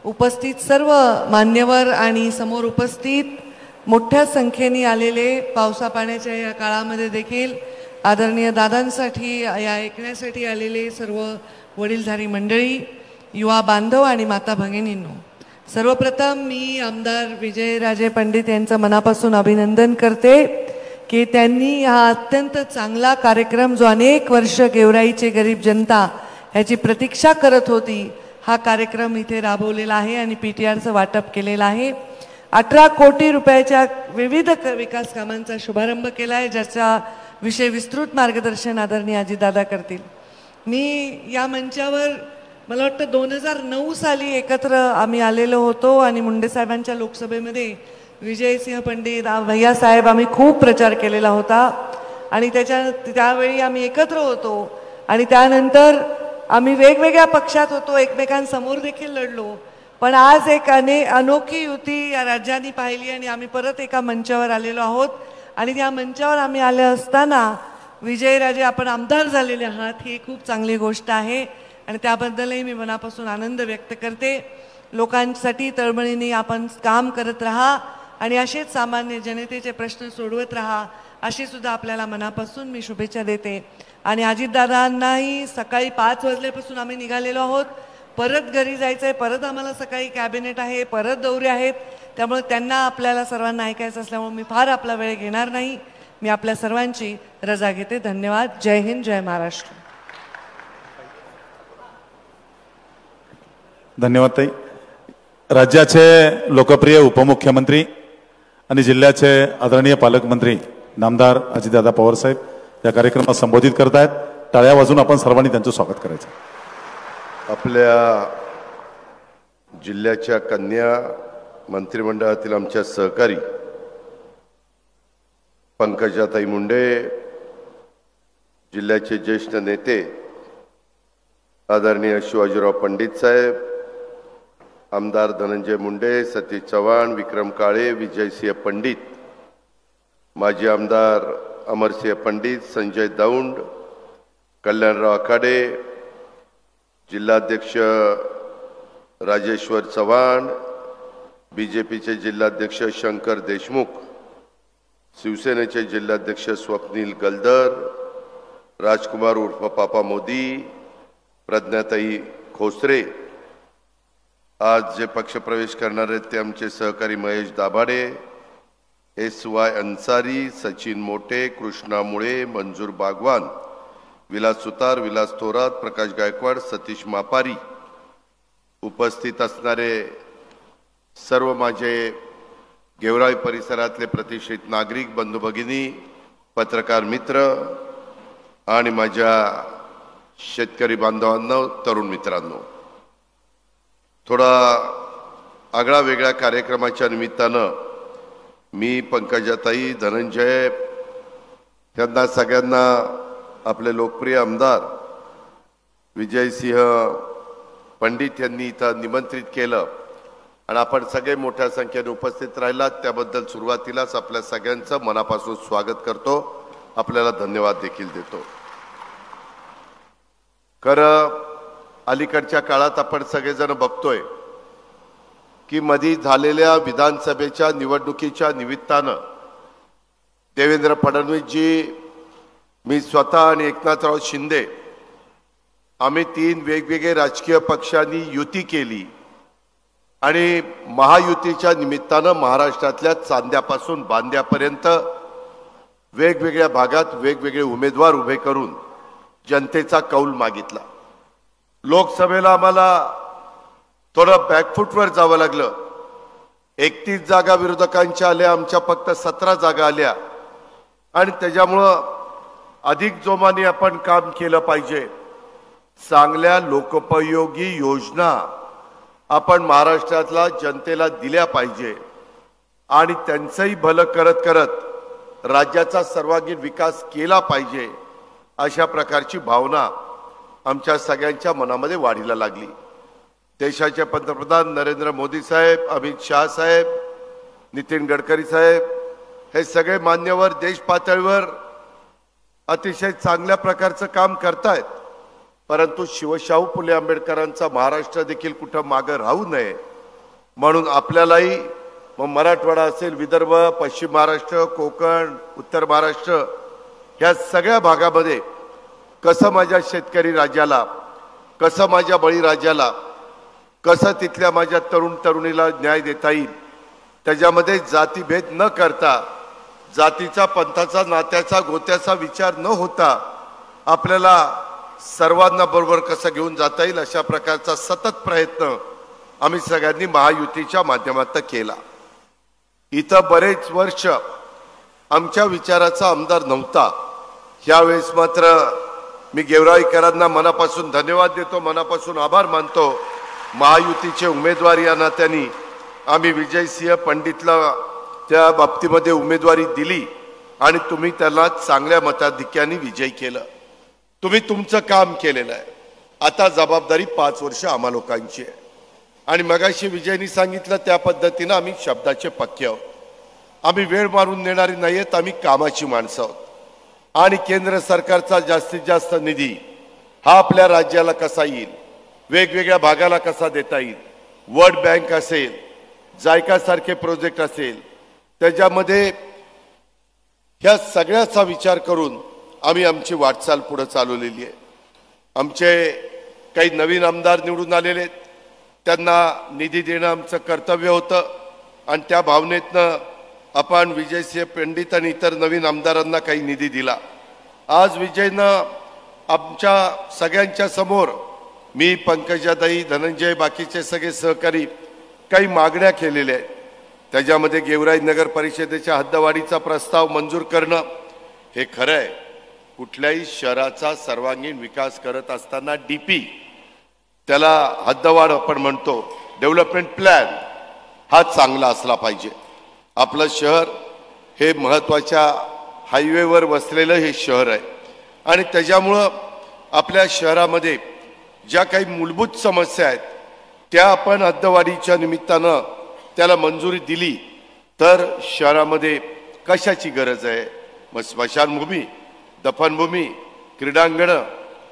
उपस्थित सर्व मान्यवर आणि समोर उपस्थित मोठ्या संख्येने आलेले पावसा पाण्याच्या या काळामध्ये देखील आदरणीय दादांसाठी या ऐकण्यासाठी आलेले सर्व वडीलधारी मंडळी, युवा बांधव आणि माता भगिनींनो, सर्वप्रथम मी आमदार विजयराजे पंडित यांचं मनापासून अभिनंदन करते की त्यांनी हा अत्यंत चांगला कार्यक्रम जो अनेक वर्ष गेवराईचे गरीब जनता याची प्रतीक्षा करत होती, हा कार्यक्रम इथे राबवलेला आहे आणि PTRचं वाटप केलेलं आहे. 18 कोटी रुपयाच्या विविध विकास कामांचा शुभारंभ केला आहे, ज्याचा विषय विस्तृत मार्गदर्शन आदरणीय अजितदादा करतील. मी या मंचावर मला वाटतं 2009 साली एकत्र आम्ही आलेलो होतो आणि मुंडे साहेबांच्या लोकसभेमध्ये विजयसिंह पंडित भैयासाहेब आम्ही खूप प्रचार केलेला होता आणि त्यावेळी आम्ही एकत्र होतो आणि त्यानंतर आम्ही वेगवेगळ्या पक्षात होतो, एकमेकांसमोर देखील लढलो. पण आज एक अनोखी युती या राज्याने पाहिली आणि आम्ही परत एका मंचावर आलेलो आहोत आणि त्या मंचावर आम्ही आले असताना विजयराजे आपण आमदार झालेले आहात ही खूप चांगली गोष्ट आहे. आणि त्याबद्दलही मी मनापासून आनंद व्यक्त करते. लोकांसाठी तळमळीने आपण काम करत राहा आणि असेच सामान्य जनतेचे प्रश्न सोडवत राहा अशी सुद्धा आपल्याला मनापासून मी शुभेच्छा देते. आणि अजितदादांनाही सकाळी 5 वाजल्यापासून आम्ही निघालेलो आहोत. परत घरी जायचं आहे, परत आम्हाला सकाळी कॅबिनेट आहे, परत दौरे आहेत. त्यामुळे त्यांना आपल्याला सर्वांना ऐकायचं असल्यामुळे मी फार आपला वेळ घेणार नाही. मी आपल्या सर्वांची रजा घेते. धन्यवाद. जय हिंद, जय महाराष्ट्र. धन्यवाद ताई. राज्याचे लोकप्रिय उपमुख्यमंत्री आणि जिल्ह्याचे आदरणीय पालकमंत्री नामदार अजितदादा पवार साहेब या कार्यक्रमात संबोधित करतायत. टाळ्या वाजून आपण सर्वांनी त्यांचं स्वागत करायचं. आपल्या जिल्ह्याच्या कन्या मंत्रिमंडळातील आमच्या सहकारी पंकजाताई मुंडे, जिल्ह्याचे ज्येष्ठ नेते आदरणीय शिवाजीराव पंडित साहेब, आमदार धनंजय मुंडे, सतीश चव्हाण, विक्रम काळे, विजयसिंह पंडित, माजी आमदार अमरसिंह पंडित, संजय दौंड, कल्याणराव आखाडे, जिल्हाध्यक्ष राजेश्वर चव्हाण, बीजेपीचे जिल्हाध्यक्ष शंकर देशमुख, शिवसेनेचे जिल्हाध्यक्ष स्वप्नील गलदर, राजकुमार उर्फ पापा मोदी, प्रज्ञाताई खोसरे, आज जे पक्षप्रवेश करणार आहेत ते आमचे सहकारी महेश दाभाडे, SY अन्सारी, सचिन मोटे, कृष्णा मुळे, मंजूर बागवान, विलास सुतार, विलास थोरात, प्रकाश गायकवाड, सतीश मापारी, उपस्थित असणारे सर्व माझे गेवराई परिसरातले प्रतिष्ठित नागरिक बंधू भगिनी, पत्रकार मित्र आणि माझ्या शेतकरी बांधवांनो, तरुण मित्रांनो, थोडा आगळा वेगळ्या कार्यक्रमाच्या निमित्तानं मी, पंकजाताई, धनंजय यांना सगळ्यांना आपले लोकप्रिय आमदार विजयसिंह पंडित यांनी इथं निमंत्रित केलं आणि आपण सगळे मोठ्या संख्येने उपस्थित राहिलात त्याबद्दल सुरुवातीलाच आपल्या सगळ्यांचं मनापासून स्वागत करतो. आपल्याला धन्यवाद देखील देतो. खरं अलीकडच्या काळात आपण सगळेजण बघतोय की मधी झालेल्या विधानसभेच्या निवडणुकीच्या निमित्तानं देवेंद्र फडणवीसजी, मी स्वतः आणि एकनाथराव शिंदे आम्ही 3 वेगवेगळे राजकीय पक्षांनी युती केली आणि महायुतीच्या निमित्तानं महाराष्ट्रातल्या चांद्यापासून बांद्यापर्यंत वेगवेगळ्या भागात वेगवेगळे उमेदवार उभे करून जनतेचा कौल मागितला. लोकसभेला आम्हाला थोडं बॅकफुटवर जावं लागलं. 31 जागा विरोधकांच्या आल्या, आमच्या फक्त 17 जागा आल्या आणि त्याच्यामुळं अधिक जोमाने आपण काम केलं पाहिजे. चांगल्या लोकोपयोगी योजना आपण महाराष्ट्रातल्या जनतेला दिल्या पाहिजे आणि त्यांचंही भलं करत करत राज्याचा सर्वांगीण विकास केला पाहिजे अशा प्रकारची भावना आमच्या सगळ्यांच्या मनामध्ये वाढीला लागली. देशाचे पंतप्रधान नरेंद्र मोदी साहेब, अमित शाह साहेब, नितीन गडकरी साहेब हे सगळे मान्यवर देश पातळीवर अतिशय चांगल्या प्रकारचं काम करतायत. परंतु शिवशाहू फुले आंबेडकरांचा महाराष्ट्र देखील कुठं मागं राहू नये म्हणून आपल्यालाही मग मराठवाडा असेल, विदर्भ, पश्चिम महाराष्ट्र, कोकण, उत्तर महाराष्ट्र ह्या सगळ्या भागामध्ये कसं माझ्या शेतकरी राज्याला, कसं माझ्या बळीराजाला, कसं तिथल्या माझ्या तरुण तरुणीला न्याय देता येईल, त्याच्यामध्ये जातीभेद न करता, जातीचा, पंथाचा, नात्याचा, गोत्याचा विचार न होता आपल्याला सर्वांना बरोबर कसं घेऊन जाता येईल अशा प्रकारचा सतत प्रयत्न आम्ही सगळ्यांनी महायुतीच्या माध्यमातून केला. इथं बरेच वर्ष आमच्या विचाराचा आमदार नव्हता. यावेळेस मात्र मी गेवराईकरांना मनापासून धन्यवाद देतो, मनापासून आभार मानतो. महायुतीचे उमेदवार या नात्याने आम्ही विजयसिंह पंडितला त्या बाबतीमध्ये उमेदवारी दिली आणि तुम्ही त्याला चांगल्या मताधिक्याने विजयी केलं. तुम्ही तुमचं काम केलेलं आहे. आता जबाबदारी 5 वर्ष आम्हा लोकांची आहे आणि मगाशी विजयनी सांगितलं त्या पद्धतीनं आम्ही शब्दाचे पक्के आहोत. आम्ही वेळ मारून देणारी नाही आहेत, आम्ही कामाची माणसं आहोत आणि केंद्र सरकारचा जास्तीत जास्त निधी हा आपल्या राज्याला कसा येईल, वेगवेगळ्या भागाला कसा देता येईल, वर्ल्ड बँक असेल, जायका सारखे प्रोजेक्ट असेल, त्याच्यामध्ये ह्या सगळ्याचा विचार करून आम्ही आमची वाटचाल पुढे चालवलेली आहे. आमचे काही नवीन आमदार निवडून आलेले आहेत, त्यांना निधी देणं आमचं कर्तव्य होतं आणि त्या भावनेतनं आपण विजयसिंह पंडित आणि इतर नवीन आमदारांना काही निधी दिला. आज विजयनं आमच्या सगळ्यांच्या समोर, मी, पंकजाताई, धनंजय, बाकीचे सगळे सहकारी काही मागण्या केलेल्या आहेत. त्याच्यामध्ये गेवराई नगर परिषदेच्या हद्दवाढीचा प्रस्ताव मंजूर करणं हे खरं आहे. कुठल्याही शहराचा सर्वांगीण विकास करत असताना डीपी, त्याला हद्दवाढ आपण म्हणतो, डेव्हलपमेंट प्लॅन, हा चांगला असला पाहिजे. आपलं शहर हे महत्त्वाच्या हायवेवर वसलेलं हे शहर आहे आणि त्याच्यामुळं आपल्या शहरामध्ये ज्या काही मूलभूत समस्या आहेत त्या आपण हद्दवाढीच्या निमित्तानं त्याला मंजुरी दिली तर शहरामध्ये कशाची गरज आहे, मग स्मशानभूमी, दफनभूमी, क्रीडांगणं,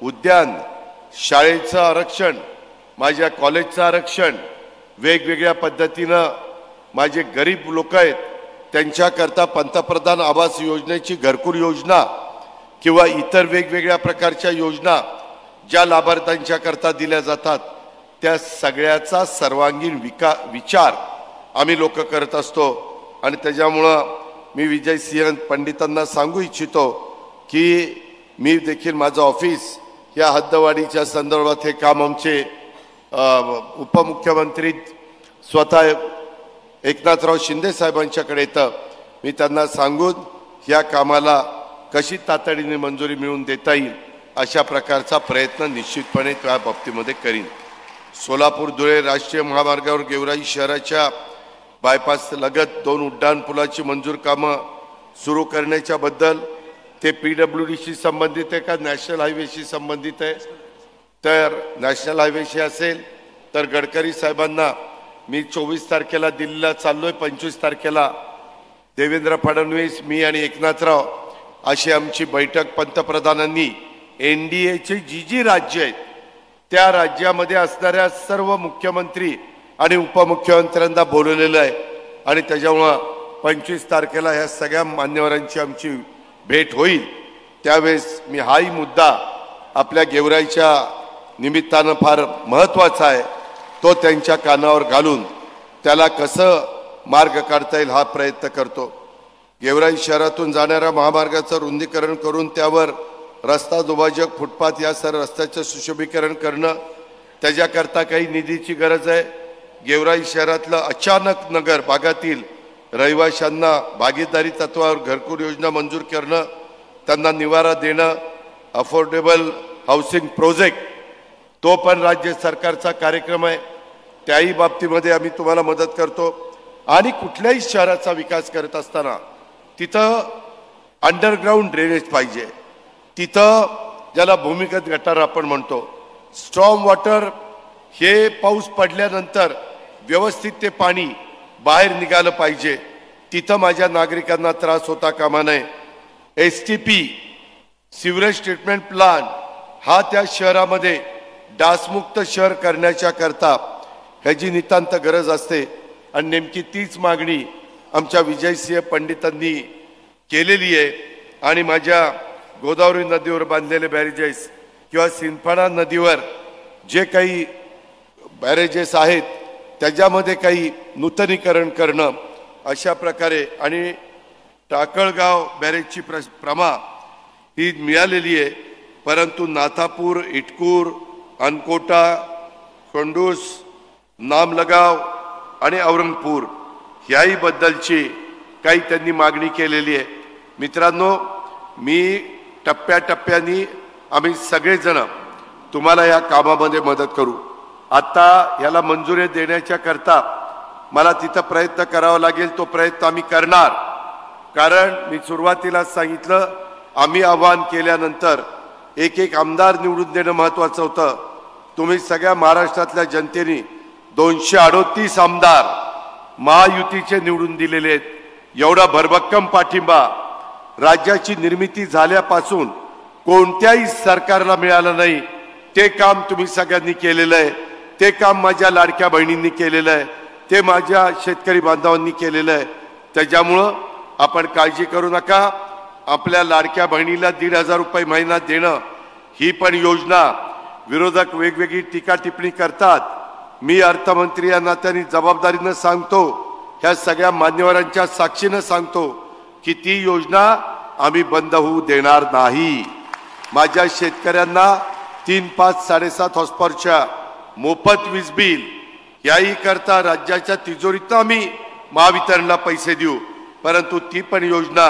उद्यान, शाळेचं आरक्षण, माझ्या कॉलेजचं आरक्षण, वेगवेगळ्या पद्धतीनं माझे गरीब लोक आहेत त्यांच्याकरता पंतप्रधान आवास योजनेची घरकुल योजना किंवा इतर वेगवेगळ्या प्रकारच्या योजना ज्या लाभार्थ्यांच्याकरता दिल्या जातात त्या सगळ्याचा सर्वांगीण विचार आम्ही लोक करत असतो. आणि त्याच्यामुळं मी विजयसिंह पंडितांना सांगू इच्छितो की मी देखील माझं ऑफिस या हद्दवाढीच्या संदर्भात हे काम आमचे उपमुख्यमंत्री स्वतः एकनाथराव शिंदे साहेबांच्याकडे येतं. मी त्यांना सांगून या कामाला कशी तातडीने मंजुरी मिळवून देता येईल अशा प्रकारचा प्रयत्न निश्चितपणे त्या बाबतीमध्ये करीन. सोलापूर धुळे राष्ट्रीय महामार्गावर गेवराई शहराच्या बायपास लगत 2 उड्डाणपुलाची मंजूर कामं सुरू करण्याच्या बद्दल ते PWDशी संबंधित आहे का नॅशनल हायवेशी संबंधित आहे? तर नॅशनल हायवेशी असेल तर गडकरी साहेबांना मी 24 तारखेला दिल्लीला चाललोय. 25 तारखेला देवेंद्र फडणवीस, मी आणि एकनाथराव अशी आमची बैठक पंतप्रधानांनी NDAचे जी राज्य आहेत त्या राज्यामध्ये असणाऱ्या सर्व मुख्यमंत्री आणि उपमुख्यमंत्र्यांना बोलवलेलं आहे आणि त्याच्यामुळं 25 तारखेला ह्या सगळ्या मान्यवरांची आमची भेट होईल. त्यावेळेस मी हाही मुद्दा आपल्या गेवराईच्या निमित्तानं फार महत्त्वाचा आहे तो त्यांच्या कानावर घालून त्याला कसं मार्ग काढता येईल हा प्रयत्न करतो. गेवराई शहरातून जाणाऱ्या महामार्गाचं रुंदीकरण करून त्यावर रस्ता दुभाजक, फुटपाथ या सर्व रस्त्याचं सुशोभीकरण करणं, त्याच्याकरता काही निधीची गरज आहे. गेवराई शहरातलं अचानक नगर भागातील रहिवाशांना भागीदारी तत्वावर घरकुल योजना मंजूर करणं, त्यांना निवारा देणं, अफोर्डेबल हाऊसिंग प्रोजेक्ट, तो पण राज्य सरकारचा कार्यक्रम आहे. त्याही बाबतीमध्ये आम्ही तुम्हाला मदत करतो. आणि कुठल्याही शहराचा विकास करत असताना तिथं अंडरग्राऊंड ड्रेनेज पाहिजे, तिथं ज्याला भूमिगत गटार आपण म्हणतो, स्ट्रॉम वॉटर, हे पाऊस पडल्यानंतर व्यवस्थित ते पाणी बाहेर निघालं पाहिजे. तिथं माझ्या नागरिकांना त्रास होता कामा नये. STP सिवरेज ट्रीटमेंट प्लांट हा त्या शहरामध्ये डासमुक्त शहर करण्याच्या करता ह्याची नितांत गरज असते आणि नेमकी तीच मागणी आमच्या विजयसिंह पंडितांनी केलेली आहे. आणि माझ्या गोदावरी नदीवर बांधलेले बॅरेजेस किंवा सिंदफणा नदीवर जे काही बॅरेजेस आहेत त्याच्यामध्ये काही नूतनीकरण करणं अशा प्रकारे, आणि टाकळगाव बॅरेजची प्रमा ही मिळालेली आहे, परंतु नाथापूर, इटकूर, अनकोटा, खंडूस, नामलगाव आणि औरंगपूर ह्याही बद्दलची काही त्यांनी मागणी केलेली आहे. मित्रांनो, मी टप्प्याटप्प्याने आम्ही सगळेजण तुम्हाला या कामामध्ये मदत करू. आता याला मंजुरी देण्याच्या करता मला तिथं प्रयत्न करावा लागेल, तो प्रयत्न आम्ही करणार. कारण मी सुरुवातीलाच सांगितलं, आम्ही आवाहन केल्यानंतर एक आमदार निवडून देणं महत्त्वाचं होतं. तुम्ही सगळ्या महाराष्ट्रातल्या जनतेने 238 आमदार महायुतीचे निवडून दिलेले आहेत. एवढा भरभक्कम पाठिंबा राज्याची निर्मिती झाल्यापासून कोणत्याही सरकारला मिळाला नाही ते काम तुम्ही सगळ्यांनी केलेलं आहे, ते काम माझ्या लाडक्या बहिणींनी केलेलं आहे, ते माझ्या शेतकरी बांधवांनी केलेलं आहे. त्याच्यामुळं आपण काळजी करू नका. आपल्या लाडक्या बहिणीला 1,500 रुपये महिना देणं ही पण योजना, विरोधक वेगवेगळी टीका टिप्पणी करतात. मी अर्थमंत्री या नात्याने जबाबदारीनं सांगतो, ह्या सगळ्या मान्यवरांच्या साक्षीनं सांगतो की ती योजना आम्ही बंद होऊ देणार नाही. माझ्या शेतकऱ्यांना 3, 5, 7.5 हॉर्सपॉवरच्या मोफत वीज बिल याही करता राज्याच्या तिजोरीत आम्ही महावितरणला पैसे देऊ, परंतु ती पण योजना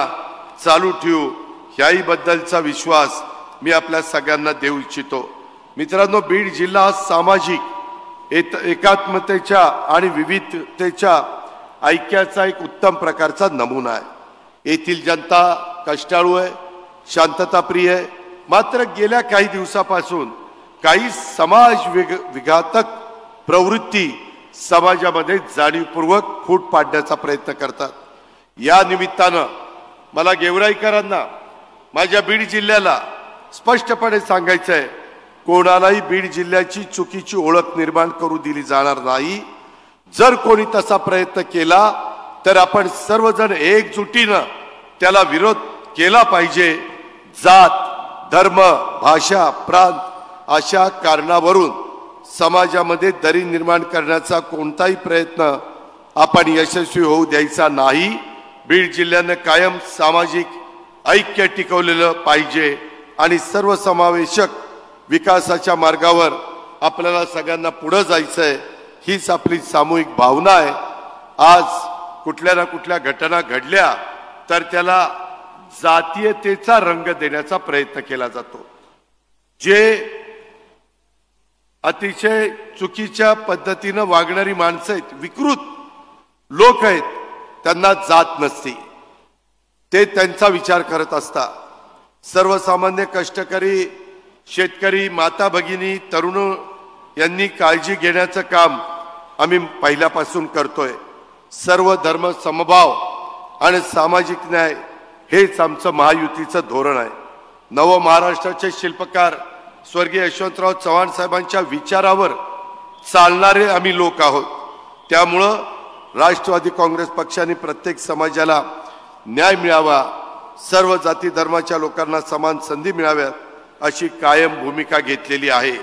चालू ठेवू, याही बद्दलचा विश्वास मी आपल्या सगळ्यांना देऊ इच्छितो. मित्रांनो, बीड जिल्हा सामाजिक एकात्मतेच्या आणि विविधतेच्या ऐक्याचा एक उत्तम प्रकारचा नमुना आहे. येथील जनता कष्टाळू आहे, शांतताप्रिय आहे. मात्र गेल्या काही दिवसापासून काही समाज विघातक प्रवृत्ती समाजामध्ये जाणीवपूर्वक फूट पाडण्याचा प्रयत्न करतात. या निमित्तानं मला गेवराईकरांना, माझ्या बीड जिल्ह्याला स्पष्टपणे सांगायचं आहे, कोणालाही बीड जिल्ह्याची चुकीची ओळख निर्माण करू दिली जाणार नाही. जर कोणी तसा प्रयत्न केला तर आपण सर्वजण एकजुटीनं त्याला विरोध केला पाहिजे. जात, धर्म, भाषा, प्रांत अशा कारणावरून समाजामध्ये दरी निर्माण करण्याचा कोणताही प्रयत्न आपण यशस्वी होऊ द्यायचा नाही. बीड जिल्ह्याने कायम सामाजिक ऐक्य टिकवलेलं पाहिजे आणि सर्वसमावेशक विकासाच्या मार्गावर आपल्याला सगळ्यांना पुढे जायचंय, हीच आपली सामूहिक भावना आहे. आज कुठल्या ना कुठल्या घटना घडल्या तर त्याला जातीयतेचा रंग देण्याचा प्रयत्न केला जातो. जे अतिशय चुकीच्या पद्धतीनं वागणारी माणसं आहेत, विकृत लोक आहेत, त्यांना जात नसते, ते त्यांचा विचार करत असतात. सर्वसामान्य कष्टकरी शेतकरी, माता भगिनी, तरुण यांनी काळजी घेण्याचं काम आम्ही पहिल्यापासून करतोय. सर्व धर्म समभाव आणि सामाजिक न्याय हेच आमचं महायुतीचं धोरण आहे. नव महाराष्ट्राचे शिल्पकार स्वर्गीय यशवंतराव चव्हाण साहेबांच्या विचारावर चालणारे आम्ही लोक आहोत. त्यामुळं राष्ट्रवादी काँग्रेस पक्षाने प्रत्येक समाजाला न्याय मिळावा, सर्व जाती धर्माच्या लोकांना समान संधी मिळाव्यात अशी कायम भूमिका घेतलेली आहे.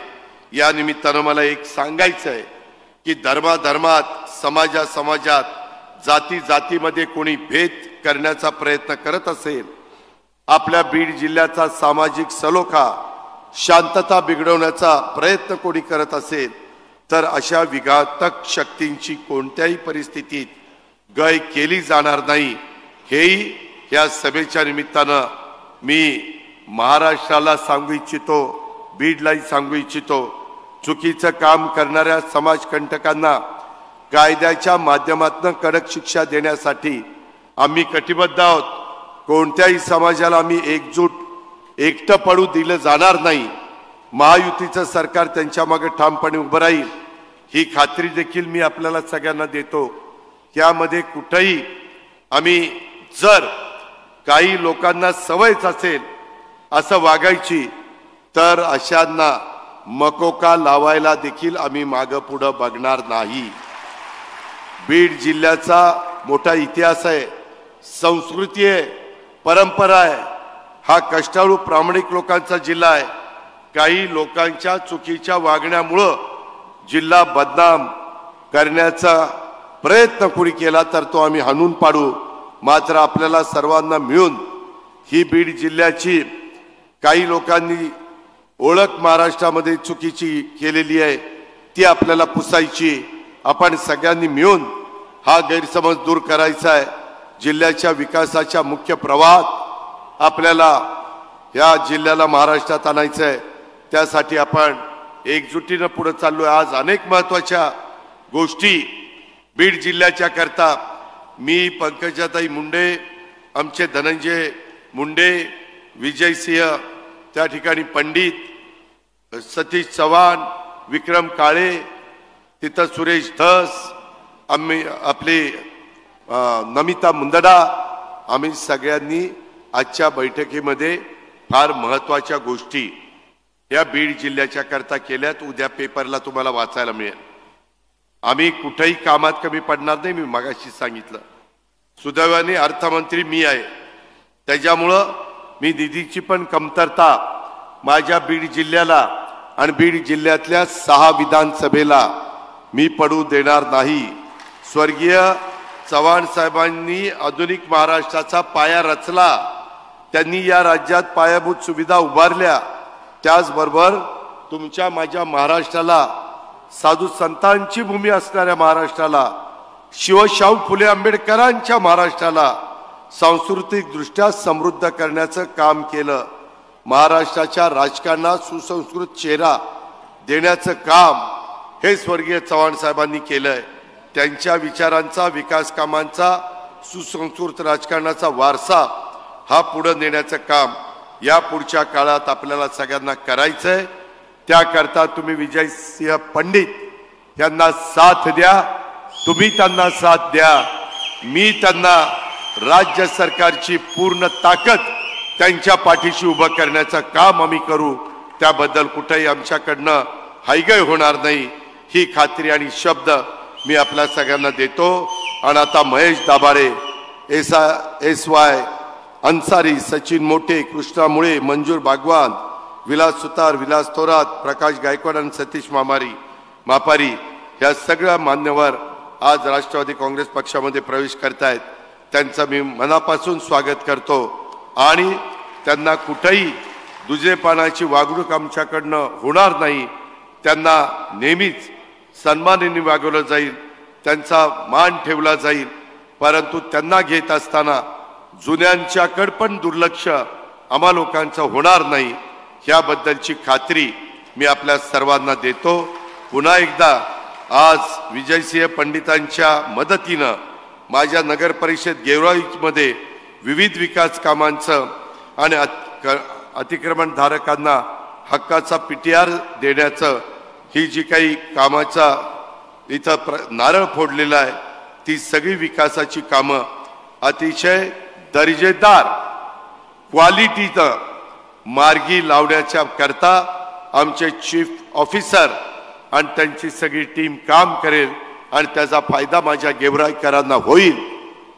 या निमित्तानं मला एक सांगायचं आहे की धर्माधर्मात, समाजात, जाती जातीमध्ये कोणी भेद करण्याचा प्रयत्न करत असेल, आपल्या बीड जिल्ह्याचा सामाजिक सलोखा, शांतता बिघडवण्याचा प्रयत्न कोणी करत असेल तर अशा विघातक शक्तींची कोणत्याही परिस्थितीत गय केली जाणार नाही. हेही या सभेच्या निमित्तानं मी महाराष्ट्राला सांगू इच्छितो, बीडलाही सांगू इच्छितो. चुकीचं काम करणाऱ्या समाजकंटकांना कायद्याच्या माध्यमातून कडक शिक्षा देण्यासाठी आम्ही कटिबद्ध आहोत. कोणत्याही समाजाला आम्ही एकटं पडू दिलं जाणार नाही. महायुतीचं सरकार त्यांच्या मागे ठामपणे उभं राहील, ही खात्री देखील मी आपल्याला सगळ्यांना देतो. त्यामध्ये कुठेही आम्ही, जर काही लोकांना सवयच असेल असं वागायची, तर अशांना मकोका लावायला देखील आम्ही मागं पुढं बघणार नाही. बीड जिल्ह्याचा मोठा इतिहास आहे, संस्कृती आहे, परंपरा आहे. हा कष्टाळू प्रामाणिक लोकांचा जिल्हा आहे. काही लोकांच्या चुकीच्या वागण्यामुळं जिल्हा बदनाम करण्याचा प्रयत्न कोणी केला तर तो आम्ही हाणून पाडू. मात्र आपल्याला सर्वांना मिळून ही बीड जिल्ह्याची काही लोकांनी ओळख महाराष्ट्रामध्ये चुकीची केलेली आहे, ती आपल्याला पुसायची. आपण सगळ्यांनी मिळून हा गैरसमज दूर करायचा आहे. जिल्ह्याच्या विकासाच्या मुख्य प्रवाहात आपल्याला या जिल्ह्याला महाराष्ट्रात आणायचं आहे. त्यासाठी आपण एकजुटीनं पुढे चाललोय. आज अनेक महत्त्वाच्या गोष्टी बीड जिल्ह्याच्या करता मी, पंकजाताई मुंडे, आमचे धनंजय मुंडे, विजयसिंह, त्या ठिकाणी पंडित सतीश चव्हाण, विक्रम काळे, तिथं सुरेश धस, आम्ही आपले नमिता मुंदडा, आम्ही सगळ्यांनी आजच्या बैठकीमध्ये फार महत्त्वाच्या गोष्टी या बीड जिल्ह्याच्या करता केल्यात. उद्या पेपरला तुम्हाला वाचायला मिळेल. आम्ही कुठेही कामात कमी पडणार नाही. मी मगाशी सांगितलं, सुदैवाने अर्थमंत्री मी आहे, त्याच्यामुळं मी निधीची पण कमतरता माझ्या बीड जिल्ह्याला आणि बीड जिल्ह्यातल्या 6 विधानसभेला मी पडू देणार नाही. स्वर्गीय चव्हाण साहेबांनी आधुनिक महाराष्ट्राचा पाया रचला. त्यांनी या राज्यात पायाभूत सुविधा उभारल्या. त्याचबरोबर तुमच्या माझ्या महाराष्ट्राला, साधू संतांची भूमी असणाऱ्या महाराष्ट्राला, शिवशाहू फुले आंबेडकरांच्या महाराष्ट्राला सांस्कृतिक दृष्ट्या समृद्ध करण्याचं काम केलं. महाराष्ट्राच्या राजकारणात सुसंस्कृत चेहरा देण्याचं काम हे स्वर्गीय चव्हाण साहेबांनी केलंय. त्यांच्या विचारांचा, विकास कामांचा, सुसंस्कृत राजकारणाचा वारसा हा पुढे नेण्याचं काम या पुढच्या काळात आपल्याला सगळ्यांना करायचंय. त्याकरता तुम्ही विजयसिंह पंडित यांना साथ द्या, तुम्ही त्यांना साथ द्या. मी त्यांना राज्य सरकारची पूर्ण ताकद त्यांच्या पाठीशी उभं करण्याचं काम आम्ही करू. त्याबद्दल कुठेही आमच्याकडनं हायगय होणार नाही, ही खात्री आणि शब्द मी आपल्या सगळ्यांना देतो. आणि आता महेश दाभाडे, SY अन्सारी, सचिन मोटे, कृष्णा मुळे, मंजूर बागवान, विलास सुतार, विलास थोरात, प्रकाश गायकवाड आणि सतीश मापारी या सगळ्या मान्यवर आज राष्ट्रवादी काँग्रेस पक्षामध्ये प्रवेश करतायत. त्यांचं मी मनापासून स्वागत करतो आणि त्यांना कुठेही दुजेपणाची वागणूक आमच्याकडनं होणार नाही. त्यांना नेहमीच सन्मानाने वागवलं जाईल, त्यांचा मान ठेवला जाईल. परंतु त्यांना घेत असताना जुन्यांच्याकडे पण दुर्लक्ष आम्हा लोकांचं होणार नाही, याबद्दलची खात्री मी आपल्या सर्वांना देतो. पुन्हा एकदा आज विजयसिंह पंडितांच्या मदतीनं माझ्या नगर परिषद गेवराईमध्ये विविध विकास कामांचं आणि अतिक्रमण धारकांना हक्काचा PTR देण्याचं, ही जी काही कामाचा इथं नारळ फोडलेला आहे, ती सगळी विकासाची कामं अतिशय दर्जेदार क्वालिटीचं मार्गी लावण्याच्या करता आमचे चीफ ऑफिसर आणि त्यांची सगळी टीम काम करेल आणि त्याचा फायदा माझ्या गेवराईकरांना होईल,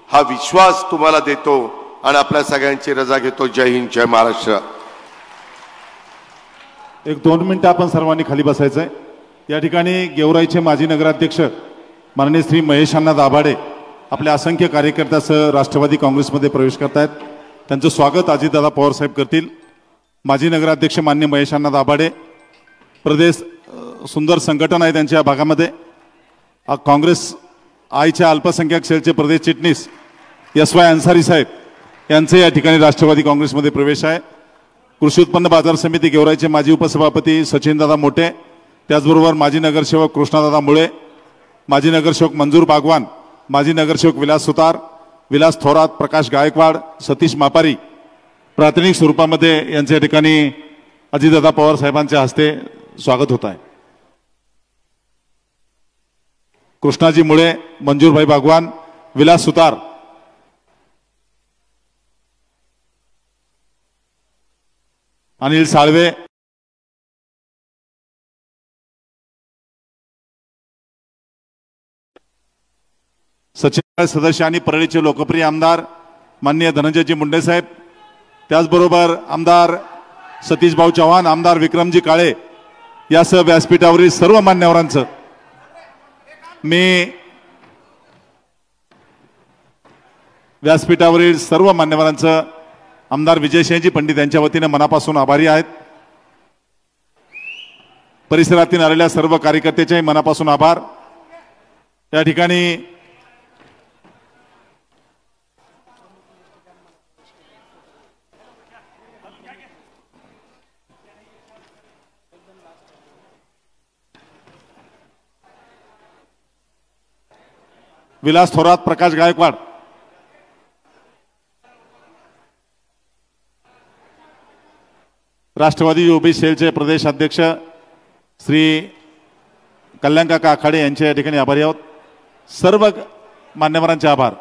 हा विश्वास तुम्हाला देतो आणि आपल्या सगळ्यांची रजा घेतो. जय हिंद, जय महाराष्ट्र. 1-2 मिनिटं आपण सर्वांनी खाली बसायचंय. या ठिकाणी गेवराईचे माजी नगराध्यक्ष माननीय श्री महेश अण्णा दाभाडे आपल्या असंख्य कार्यकर्त्यासह राष्ट्रवादी काँग्रेसमध्ये प्रवेश करतायत. त्यांचं स्वागत अजितदादा पवार साहेब करतील. माजी नगराध्यक्ष मान्य महेश अण्णा दाभाडे, प्रदेश सुंदर संघटन आहे त्यांच्या भागामध्ये. काँग्रेस आयच्या अल्पसंख्याक सेलचे प्रदेश चिटणीस SY अन्सारी साहेब यांचे या ठिकाणी राष्ट्रवादी काँग्रेसमध्ये प्रवेश आहे. कृषी उत्पन्न बाजार समिती गेवराईचे माजी उपसभापती सचिनदादा मोटे, त्याचबरोबर माजी नगरसेवक कृष्णादादा मुळे, माजी नगरसेवक मंजूर बागवान, माजी नगरसेवक विलास सुतार, विलास थोरात, प्रकाश गायकवाड, सतीश मापारी प्रातिनिधिक स्वरूपामध्ये यांच्या ठिकाणी अजितदादा पवार साहेबांच्या हस्ते स्वागत होत आहे. कृष्णाजी मुळे, मंजूरभाई बागवान, विलास सुतार, अनिल साळवे, सचिव सदस्य आणि परळीचे लोकप्रिय आमदार माननीय धनंजयजी मुंडे साहेब, त्याचबरोबर आमदार सतीश भाऊ चव्हाण, आमदार विक्रमजी काळे यासह व्यासपीठावरील सर्व मान्यवरांचं मी व्यासपीठावरील सर्व मान्यवरांचं आमदार विजयसिंहजी पंडित यांच्या वतीने मनापासून आभारी आहेत. परिसरातील आलेल्या सर्व कार्यकर्त्याच्याही मनापासून आभार. या ठिकाणी विलास थोरात, प्रकाश गायकवाड, राष्ट्रवादी ओबीसी सेलचे प्रदेश अध्यक्ष श्री कल्याणकाका आखाडे यांच्या या ठिकाणी आभारी आहोत. सर्व मान्यवरांचे आभार.